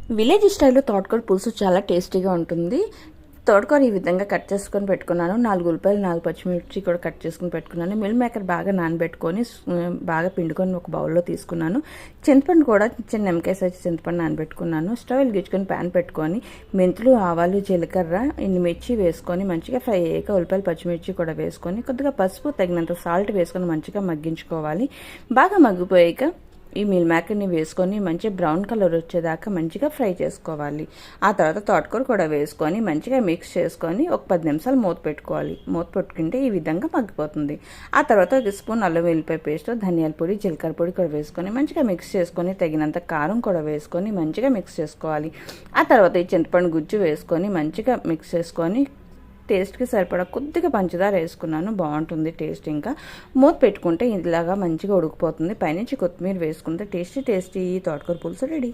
Village స్టైల్లో తోటకూర పులుసు చాలా టేస్టీగా ఉంటుంది. తోటకూర ఈ విధంగా కట్ చేసుకొని పెట్టుకున్నాను. 4 ఉల్లిపాయలు, 4 పచ్చిమిర్చి కూడా కట్ చేసుకొని పెట్టుకున్నాను. మిల్ మేకర్ బాగా నానబెట్టుకొని బాగా పిండుకొని ఒక బౌల్లో తీసుకున్నాను. చింతపండు కూడా చిన్న నిమ్మకాయ సైజు చింతపండు నానబెట్టుకున్నాను. స్టవ్ వెలిగించుకొని ప్యాన్ పెట్టుకొని మెంతులు, ఆవాలు, జీలకర్ర, ఎండుమిర్చి వేసుకొని మంచిగా ఫ్రై అయ్యాక ఉల్లిపాయలు, పచ్చిమిర్చి కూడా వేసుకొని కొద్దిగా పసుపు, తగినంత సాల్ట్ వేసుకొని మంచిగా మగ్గించుకోవాలి. బాగా మగ్గిపోయాక ఈ మిల్ మేకర్ని వేసుకొని మంచిగా బ్రౌన్ కలర్ వచ్చేదాకా మంచిగా ఫ్రై చేసుకోవాలి. ఆ తర్వాత తోటకూర కూడా వేసుకొని మంచిగా మిక్స్ చేసుకొని ఒక 10 నిమిషాలు మూత పెట్టుకోవాలి. మూత పెట్టుకుంటే ఈ విధంగా మగ్గిపోతుంది. ఆ తర్వాత ఒక స్పూన్ అల్లం వెల్లిపాయ పేస్ట్, ధనియాల పొడి, జీలకర్ర పొడి కూడా వేసుకొని మంచిగా మిక్స్ చేసుకొని తగినంత కారం కూడా వేసుకొని మంచిగా మిక్స్ చేసుకోవాలి. ఆ తర్వాత ఈ చింతపండు గుజ్జు వేసుకొని మంచిగా మిక్స్ చేసుకొని టేస్ట్కి సరిపడా కొద్దిగా పంచదార వేసుకున్నాను. బాగుంటుంది టేస్ట్. ఇంకా మూత పెట్టుకుంటే ఇలాగా మంచిగా ఉడికిపోతుంది. పైనుంచి కొత్తిమీర వేసుకుంటే టేస్టీ తోటకూర పులుసు రెడీ.